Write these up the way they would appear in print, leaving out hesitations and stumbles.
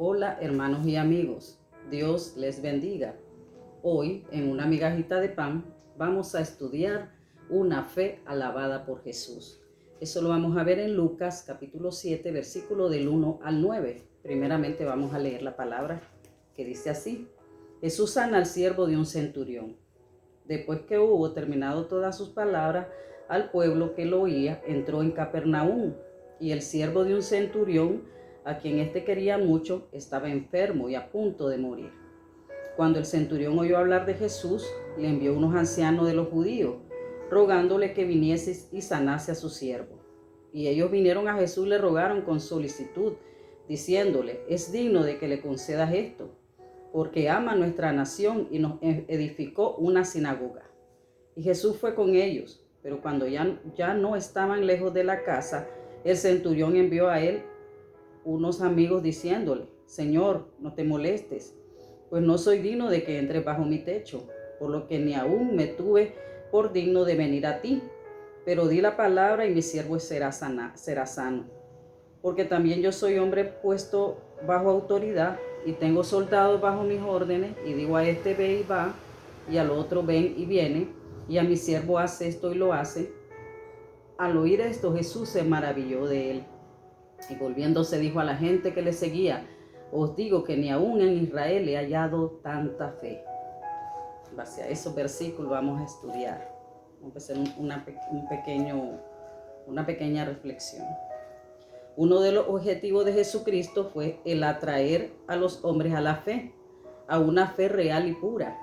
Hola hermanos y amigos, Dios les bendiga. Hoy en una migajita de pan vamos a estudiar una fe alabada por Jesús. Eso lo vamos a ver en Lucas capítulo 7, versículo del 1 al 9. Primeramente vamos a leer la palabra que dice así. Jesús sana al siervo de un centurión. Después que hubo terminado todas sus palabras al pueblo que lo oía, entró en Capernaum, y el siervo de un centurión, a quien éste quería mucho, estaba enfermo y a punto de morir. Cuando el centurión oyó hablar de Jesús, le envió unos ancianos de los judíos, rogándole que viniese y sanase a su siervo. Y ellos vinieron a Jesús y le rogaron con solicitud, diciéndole: es digno de que le concedas esto, porque ama nuestra nación y nos edificó una sinagoga. Y Jesús fue con ellos, pero cuando ya no estaban lejos de la casa, el centurión envió a él unos amigos diciéndole: Señor, no te molestes, pues no soy digno de que entres bajo mi techo, por lo que ni aún me tuve por digno de venir a ti, pero di la palabra y mi siervo será sano. Porque también yo soy hombre puesto bajo autoridad y tengo soldados bajo mis órdenes, y digo a este ve y va, y al otro ven y viene, y a mi siervo hace esto y lo hace. Al oír esto, Jesús se maravilló de él, y volviéndose dijo a la gente que le seguía: os digo que ni aún en Israel he hallado tanta fe. En base a esos versículos vamos a estudiar. Vamos a hacer una pequeña reflexión. Uno de los objetivos de Jesucristo fue el atraer a los hombres a la fe, a una fe real y pura.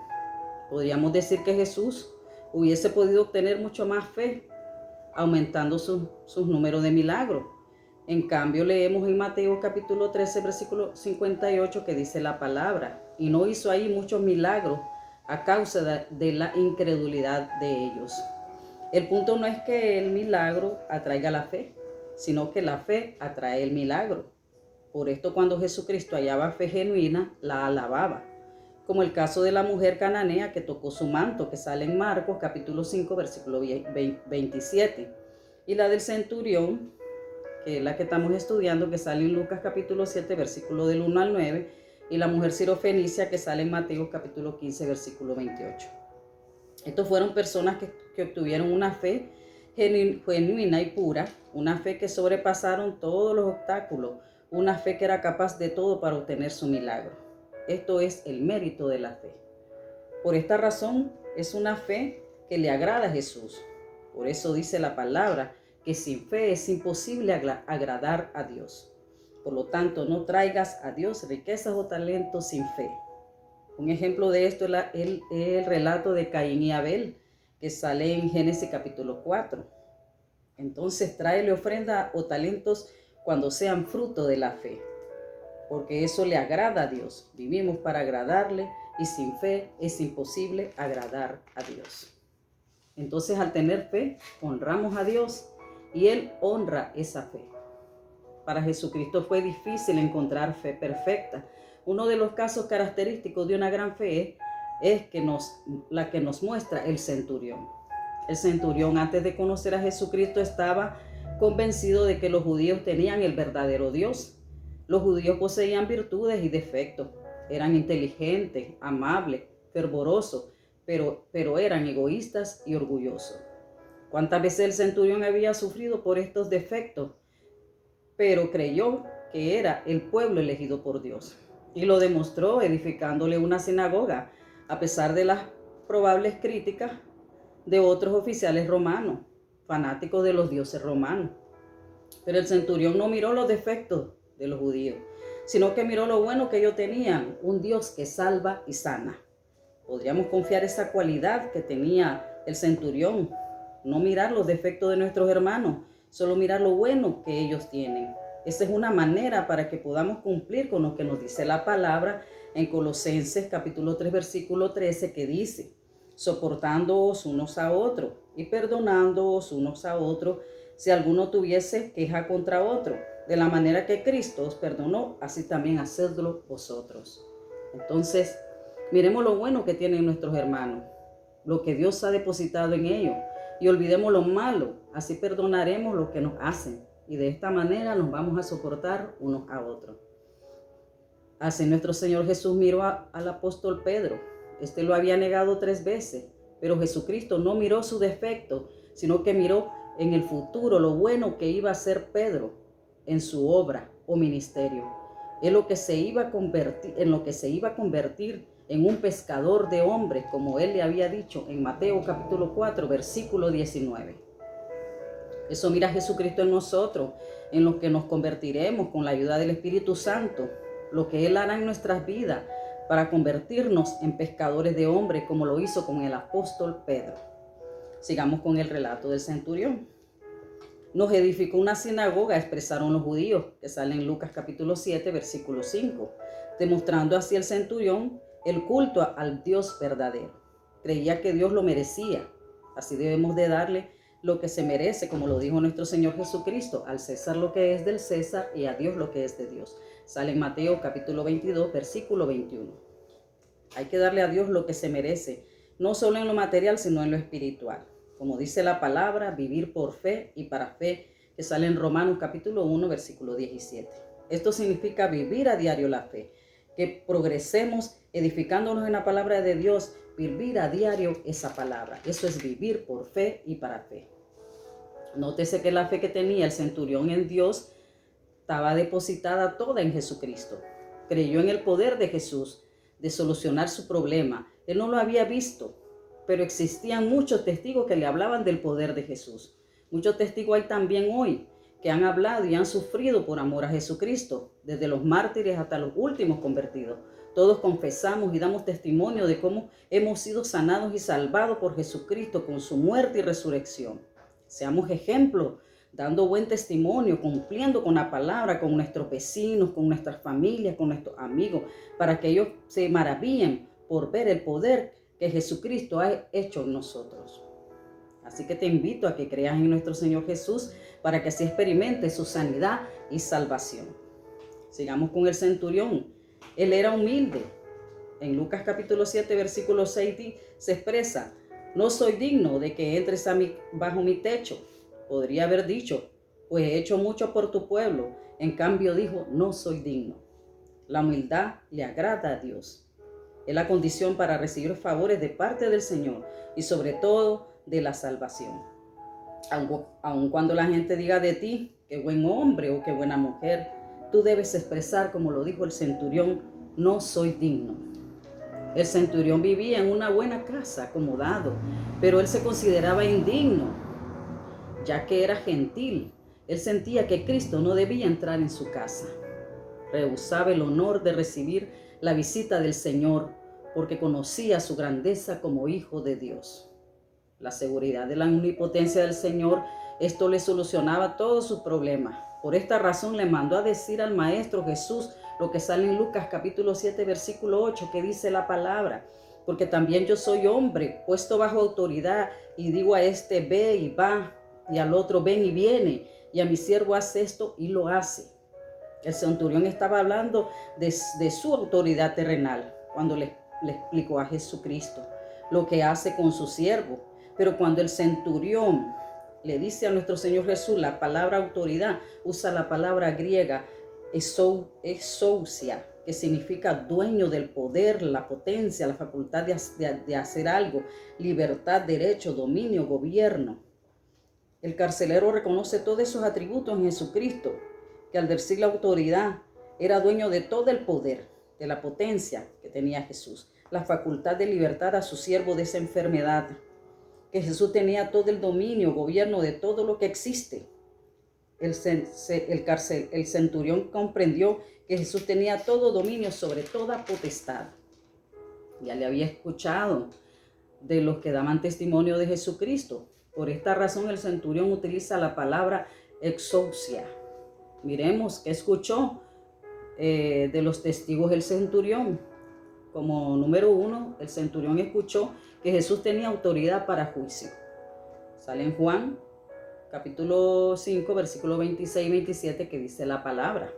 Podríamos decir que Jesús hubiese podido obtener mucho más fe, aumentando sus números de milagros. En cambio, leemos en Mateo capítulo 13, versículo 58, que dice la palabra: y no hizo ahí muchos milagros a causa de la incredulidad de ellos. El punto no es que el milagro atraiga la fe, sino que la fe atrae el milagro. Por esto, cuando Jesucristo hallaba fe genuina, la alababa, como el caso de la mujer cananea que tocó su manto, que sale en Marcos capítulo 5, versículo 27, y la del centurión, que es la que estamos estudiando, que sale en Lucas capítulo 7, versículo del 1 al 9, y la mujer sirofenicia, que sale en Mateo capítulo 15, versículo 28. Estos fueron personas que obtuvieron una fe genuina y pura, una fe que sobrepasaron todos los obstáculos, una fe que era capaz de todo para obtener su milagro. Esto es el mérito de la fe. Por esta razón es una fe que le agrada a Jesús. Por eso dice la palabra que sin fe es imposible agradar a Dios. Por lo tanto, no traigas a Dios riquezas o talentos sin fe. Un ejemplo de esto es el relato de Caín y Abel, que sale en Génesis capítulo 4. Entonces, tráele ofrenda o talentos cuando sean fruto de la fe, porque eso le agrada a Dios. Vivimos para agradarle, y sin fe es imposible agradar a Dios. Entonces, al tener fe, honramos a Dios y Él honra esa fe. Para Jesucristo fue difícil encontrar fe perfecta. Uno de los casos característicos de una gran fe es la que nos muestra el centurión. El centurión, antes de conocer a Jesucristo, estaba convencido de que los judíos tenían el verdadero Dios. Los judíos poseían virtudes y defectos. Eran inteligentes, amables, fervorosos, pero eran egoístas y orgullosos. ¿Cuántas veces el centurión había sufrido por estos defectos? Pero creyó que era el pueblo elegido por Dios, y lo demostró edificándole una sinagoga, a pesar de las probables críticas de otros oficiales romanos, fanáticos de los dioses romanos. Pero el centurión no miró los defectos de los judíos, sino que miró lo bueno que ellos tenían: un Dios que salva y sana. Podríamos confiar esa cualidad que tenía el centurión, no mirar los defectos de nuestros hermanos, solo mirar lo bueno que ellos tienen. Esa es una manera para que podamos cumplir con lo que nos dice la palabra en Colosenses capítulo 3, versículo 13, que dice: soportándoos unos a otros y perdonándoos unos a otros si alguno tuviese queja contra otro. De la manera que Cristo os perdonó, así también hacedlo vosotros. Entonces, miremos lo bueno que tienen nuestros hermanos, lo que Dios ha depositado en ellos, y olvidemos lo malo. Así perdonaremos lo que nos hacen, y de esta manera nos vamos a soportar unos a otros. Así nuestro Señor Jesús miró al apóstol Pedro. Este lo había negado 3 veces, pero Jesucristo no miró su defecto, sino que miró en el futuro lo bueno que iba a hacer Pedro en su obra o ministerio, en lo que se iba a convertir en un pescador de hombres, como él le había dicho en Mateo capítulo 4, versículo 19. Eso mira Jesucristo en nosotros, en lo que nos convertiremos con la ayuda del Espíritu Santo, lo que Él hará en nuestras vidas para convertirnos en pescadores de hombres, como lo hizo con el apóstol Pedro. Sigamos con el relato del centurión. Nos edificó una sinagoga, expresaron los judíos, que sale en Lucas capítulo 7, versículo 5, demostrando así el centurión el culto al Dios verdadero. Creía que Dios lo merecía, así debemos de darle lo que se merece, como lo dijo nuestro Señor Jesucristo, al César lo que es del César y a Dios lo que es de Dios. Sale en Mateo capítulo 22, versículo 21. Hay que darle a Dios lo que se merece, no solo en lo material, sino en lo espiritual. Como dice la palabra, vivir por fe y para fe, que sale en Romanos capítulo 1, versículo 17. Esto significa vivir a diario la fe, que progresemos edificándonos en la palabra de Dios, vivir a diario esa palabra. Eso es vivir por fe y para fe. Nótese que la fe que tenía el centurión en Dios estaba depositada toda en Jesucristo. Creyó en el poder de Jesús de solucionar su problema. Él no lo había visto, pero existían muchos testigos que le hablaban del poder de Jesús. Muchos testigos hay también hoy que han hablado y han sufrido por amor a Jesucristo, desde los mártires hasta los últimos convertidos. Todos confesamos y damos testimonio de cómo hemos sido sanados y salvados por Jesucristo con su muerte y resurrección. Seamos ejemplos, dando buen testimonio, cumpliendo con la palabra, con nuestros vecinos, con nuestras familias, con nuestros amigos, para que ellos se maravillen por ver el poder que Jesucristo ha hecho en nosotros. Así que te invito a que creas en nuestro Señor Jesús para que así experimentes su sanidad y salvación. Sigamos con el centurión. Él era humilde. En Lucas capítulo 7, versículo 6 se expresa: no soy digno de que entres bajo mi techo. Podría haber dicho, pues he hecho mucho por tu pueblo. En cambio dijo, no soy digno. La humildad le agrada a Dios. Es la condición para recibir favores de parte del Señor y sobre todo de la salvación. Aun cuando la gente diga de ti, qué buen hombre o qué buena mujer, tú debes expresar, como lo dijo el centurión, no soy digno. El centurión vivía en una buena casa, acomodado, pero él se consideraba indigno, ya que era gentil. Él sentía que Cristo no debía entrar en su casa. Rehusaba el honor de recibir la visita del Señor, porque conocía su grandeza como hijo de Dios. La seguridad de la omnipotencia del Señor, esto le solucionaba todos sus problemas. Por esta razón le mandó a decir al Maestro Jesús lo que sale en Lucas capítulo 7, versículo 8, que dice la palabra: porque también yo soy hombre, puesto bajo autoridad, y digo a este ve y va, y al otro ven y viene, y a mi siervo hace esto y lo hace. El centurión estaba hablando de su autoridad terrenal cuando le explicó a Jesucristo lo que hace con su siervo. Pero cuando el centurión le dice a nuestro Señor Jesús la palabra autoridad, usa la palabra griega exousia, que significa dueño del poder, la potencia, la facultad de hacer algo, libertad, derecho, dominio, gobierno. El carcelero reconoce todos esos atributos en Jesucristo, que al decir la autoridad era dueño de todo el poder, de la potencia que tenía Jesús, la facultad de libertad a su siervo de esa enfermedad, que Jesús tenía todo el dominio, gobierno de todo lo que existe. El centurión comprendió que Jesús tenía todo dominio sobre toda potestad. Ya le había escuchado de los que daban testimonio de Jesucristo. Por esta razón el centurión utiliza la palabra exousia. Miremos qué escuchó de los testigos del centurión. Como número 1, el centurión escuchó que Jesús tenía autoridad para juicio. Sale en Juan capítulo 5, versículo 26 y 27, que dice la palabra: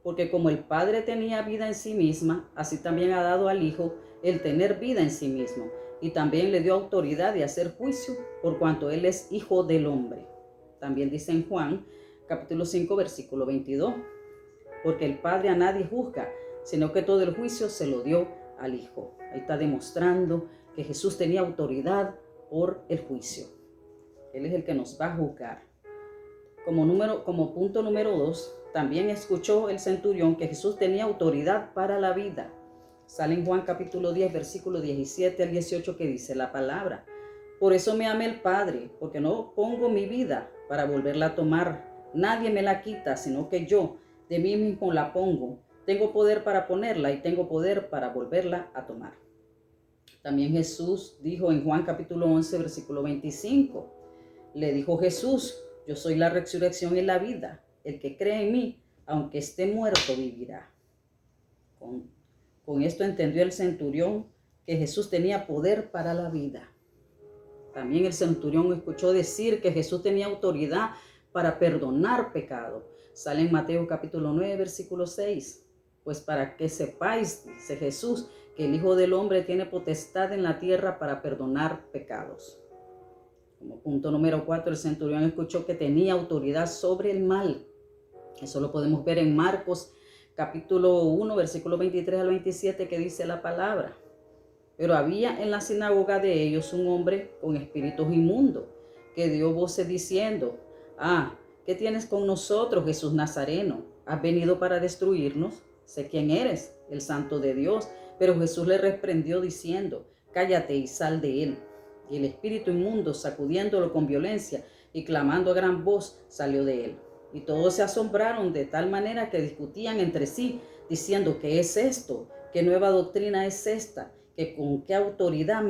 porque como el Padre tenía vida en sí misma, así también ha dado al Hijo el tener vida en sí mismo, y también le dio autoridad de hacer juicio, por cuanto Él es Hijo del hombre. También dice en Juan capítulo 5, versículo 22, porque el Padre a nadie juzga, sino que todo el juicio se lo dio al Hijo. Ahí está demostrando que Jesús tenía autoridad por el juicio. Él es el que nos va a juzgar. Como punto número 2, también escuchó el centurión que Jesús tenía autoridad para la vida. Sale en Juan capítulo 10, versículo 17 al 18, que dice la palabra: por eso me ama el Padre, porque no pongo mi vida para volverla a tomar. Nadie me la quita, sino que yo de mí mismo la pongo. Tengo poder para ponerla y tengo poder para volverla a tomar. También Jesús dijo en Juan capítulo 11, versículo 25. Le dijo Jesús: yo soy la resurrección y la vida. El que cree en mí, aunque esté muerto, vivirá. Con esto entendió el centurión que Jesús tenía poder para la vida. También el centurión escuchó decir que Jesús tenía autoridad para perdonar pecado. Sale en Mateo capítulo 9, versículo 6. Pues para que sepáis, dice Jesús, que el Hijo del Hombre tiene potestad en la tierra para perdonar pecados. Como punto número 4, el centurión escuchó que tenía autoridad sobre el mal. Eso lo podemos ver en Marcos capítulo 1, versículo 23 al 27, que dice la palabra: pero había en la sinagoga de ellos un hombre con espíritus inmundos, que dio voces diciendo: ¿qué tienes con nosotros, Jesús Nazareno? ¿Has venido para destruirnos? Sé quién eres, el Santo de Dios. Pero Jesús le reprendió diciendo: cállate y sal de él. Y el espíritu inmundo, sacudiéndolo con violencia y clamando a gran voz, salió de él. Y todos se asombraron de tal manera que discutían entre sí, diciendo: ¿qué es esto? ¿Qué nueva doctrina es esta? ¿Que con qué autoridad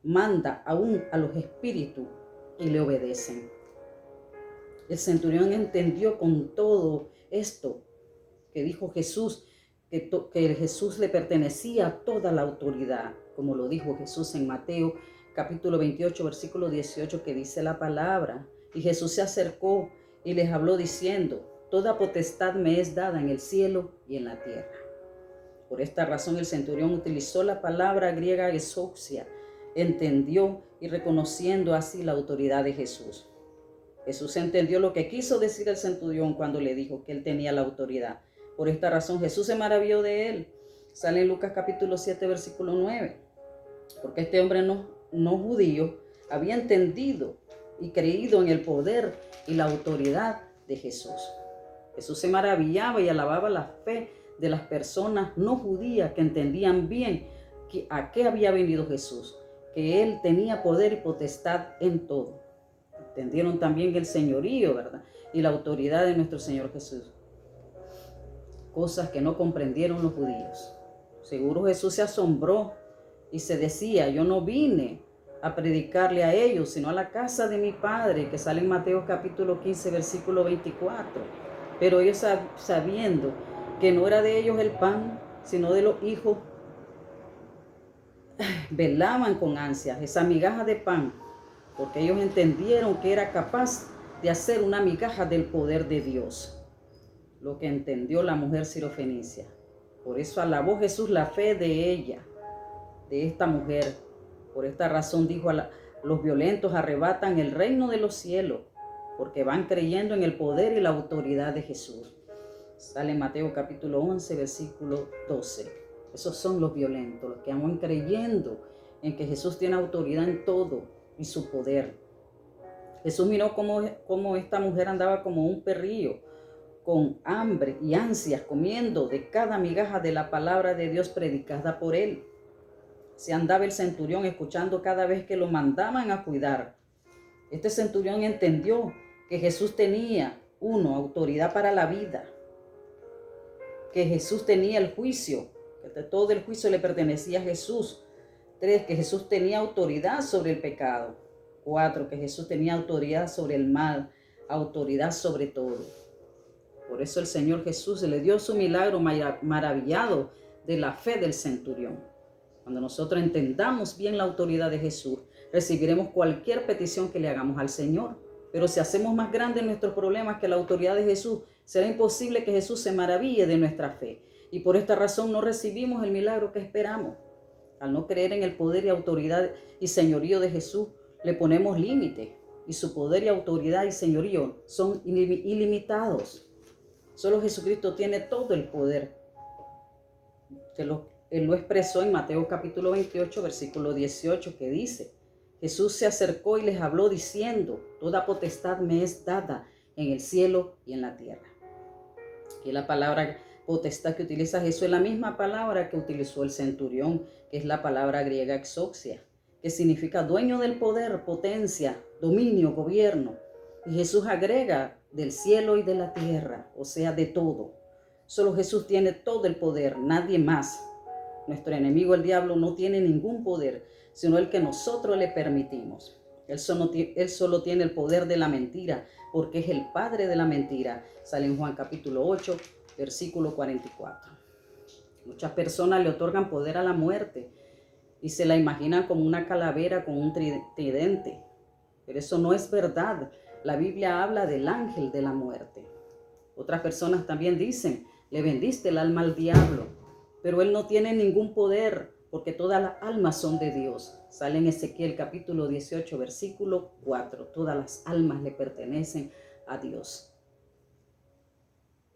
manda aún a los espíritus y le obedecen? El centurión entendió con todo esto que dijo Jesús, que Jesús le pertenecía toda la autoridad, como lo dijo Jesús en Mateo capítulo 28, versículo 18, que dice la palabra: y Jesús se acercó y les habló diciendo: toda potestad me es dada en el cielo y en la tierra. Por esta razón el centurión utilizó la palabra griega exousia, entendió y reconociendo así la autoridad de Jesús. Jesús entendió lo que quiso decir el centurión cuando le dijo que él tenía la autoridad. Por esta razón Jesús se maravilló de él. Sale en Lucas capítulo 7, versículo 9. Porque este hombre no judío había entendido y creído en el poder y la autoridad de Jesús. Jesús se maravillaba y alababa la fe de las personas no judías que entendían bien a qué había venido Jesús, que él tenía poder y potestad en todo. Entendieron también el señorío, ¿verdad? Y la autoridad de nuestro Señor Jesús. Cosas que no comprendieron los judíos. Seguro Jesús se asombró y se decía: yo no vine a predicarle a ellos, sino a la casa de mi Padre, que sale en Mateo capítulo 15, versículo 24. Pero ellos, sabiendo que no era de ellos el pan, sino de los hijos, velaban con ansias esa migaja de pan, porque ellos entendieron que era capaz de hacer una migaja del poder de Dios, lo que entendió la mujer sirofenicia. Por eso alabó Jesús la fe de ella, de esta mujer. Por esta razón dijo: los violentos arrebatan el reino de los cielos, porque van creyendo en el poder y la autoridad de Jesús. Sale en Mateo capítulo 11, versículo 12. Esos son los violentos, los que van creyendo en que Jesús tiene autoridad en todo y su poder. Jesús miró cómo esta mujer andaba como un perrillo, con hambre y ansias, comiendo de cada migaja de la palabra de Dios predicada por él. Se andaba el centurión escuchando cada vez que lo mandaban a cuidar. Este centurión entendió que Jesús tenía, autoridad para la vida, que Jesús tenía el juicio, que todo el juicio le pertenecía a Jesús. 3, que Jesús tenía autoridad sobre el pecado. 4, que Jesús tenía autoridad sobre el mal, autoridad sobre todo. Por eso el Señor Jesús le dio su milagro maravillado de la fe del centurión. Cuando nosotros entendamos bien la autoridad de Jesús, recibiremos cualquier petición que le hagamos al Señor. Pero si hacemos más grandes nuestros problemas que la autoridad de Jesús, será imposible que Jesús se maraville de nuestra fe. Y por esta razón no recibimos el milagro que esperamos. Al no creer en el poder y autoridad y señorío de Jesús, le ponemos límite. Y su poder y autoridad y señorío son ilimitados. Solo Jesucristo tiene todo el poder. Él lo expresó en Mateo capítulo 28, versículo 18, que dice: Jesús se acercó y les habló diciendo: toda potestad me es dada en el cielo y en la tierra. Aquí la palabra potestad que utiliza Jesús es la misma palabra que utilizó el centurión, que es la palabra griega exousia, que significa dueño del poder, potencia, dominio, gobierno. Y Jesús agrega del cielo y de la tierra, o sea, de todo. Solo Jesús tiene todo el poder, nadie más. Nuestro enemigo, el diablo, no tiene ningún poder, sino el que nosotros le permitimos. Él solo tiene el poder de la mentira, porque es el padre de la mentira. Sale en Juan capítulo 8, versículo 44. Muchas personas le otorgan poder a la muerte y se la imaginan como una calavera con un tridente. Pero eso no es verdad. La Biblia habla del ángel de la muerte. Otras personas también dicen: le vendiste el alma al diablo, pero él no tiene ningún poder, porque todas las almas son de Dios. Sale en Ezequiel capítulo 18, versículo 4. Todas las almas le pertenecen a Dios.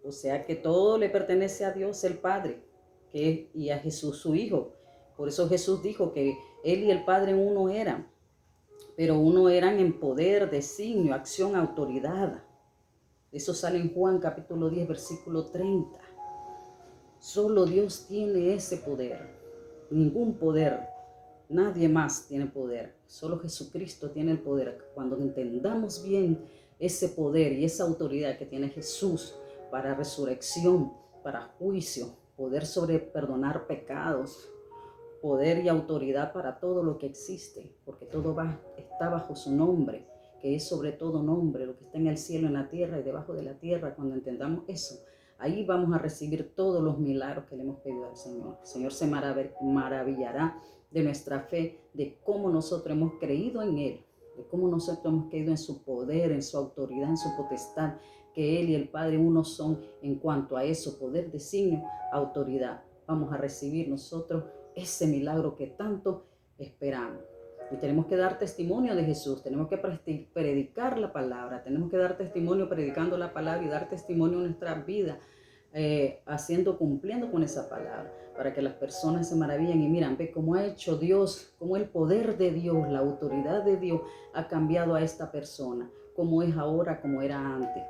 O sea que todo le pertenece a Dios el Padre y a Jesús su Hijo. Por eso Jesús dijo que él y el Padre uno eran, pero uno eran en poder, designio, acción, autoridad. Eso sale en Juan capítulo 10, versículo 30. Solo Dios tiene ese poder. Ningún poder, nadie más tiene poder. Solo Jesucristo tiene el poder. Cuando entendamos bien ese poder y esa autoridad que tiene Jesús para resurrección, para juicio, poder sobre perdonar pecados, poder y autoridad para todo lo que existe, porque todo está bajo su nombre, que es sobre todo nombre, lo que está en el cielo, en la tierra y debajo de la tierra. Cuando entendamos eso, ahí vamos a recibir todos los milagros que le hemos pedido al Señor. El Señor se maravillará de nuestra fe, de cómo nosotros hemos creído en Él, de cómo nosotros hemos creído en su poder, en su autoridad, en su potestad, que Él y el Padre uno son en cuanto a eso, poder, designio, autoridad. Vamos a recibir nosotros ese milagro que tanto esperamos. Y tenemos que dar testimonio de Jesús, tenemos que predicar la palabra, tenemos que dar testimonio predicando la palabra y dar testimonio en nuestra vida, cumpliendo con esa palabra, para que las personas se maravillen y miran, ve cómo ha hecho Dios, cómo el poder de Dios, la autoridad de Dios ha cambiado a esta persona, cómo es ahora, como era antes.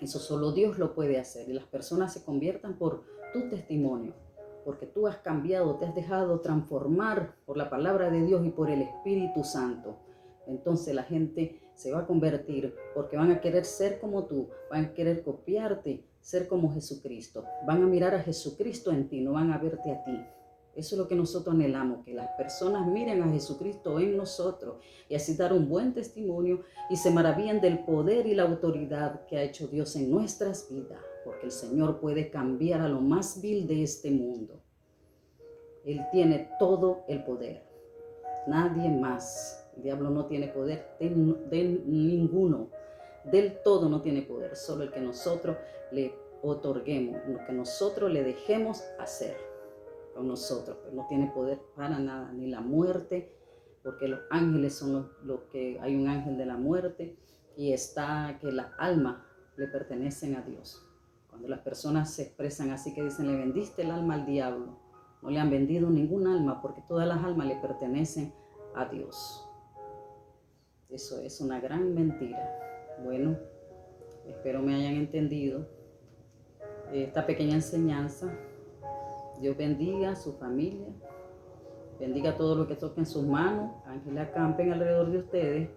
Eso solo Dios lo puede hacer, y las personas se conviertan por tu testimonio, porque tú has cambiado, te has dejado transformar por la palabra de Dios y por el Espíritu Santo. Entonces la gente se va a convertir, porque van a querer ser como tú, van a querer copiarte, ser como Jesucristo. Van a mirar a Jesucristo en ti, no van a verte a ti. Eso es lo que nosotros anhelamos, que las personas miren a Jesucristo en nosotros y así dar un buen testimonio y se maravillen del poder y la autoridad que ha hecho Dios en nuestras vidas, porque el Señor puede cambiar a lo más vil de este mundo. Él tiene todo el poder, nadie más. El diablo no tiene poder de ninguno, del todo no tiene poder, solo el que nosotros le otorguemos, lo que nosotros le dejemos hacer con nosotros, pero no tiene poder para nada, ni la muerte, porque los ángeles son los que hay un ángel de la muerte, y está que las almas le pertenecen a Dios. Cuando las personas se expresan así, que dicen: le vendiste el alma al diablo, no le han vendido ningún alma, porque todas las almas le pertenecen a Dios. Eso es una gran mentira. Bueno, espero me hayan entendido esta pequeña enseñanza. Dios bendiga a su familia, bendiga todo lo que toque en sus manos, ángeles acampen alrededor de ustedes,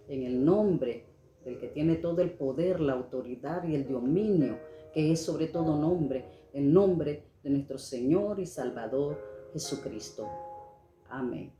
en el nombre del que tiene todo el poder, la autoridad y el dominio, que es sobre todo nombre, el nombre de nuestro Señor y Salvador Jesucristo. Amén.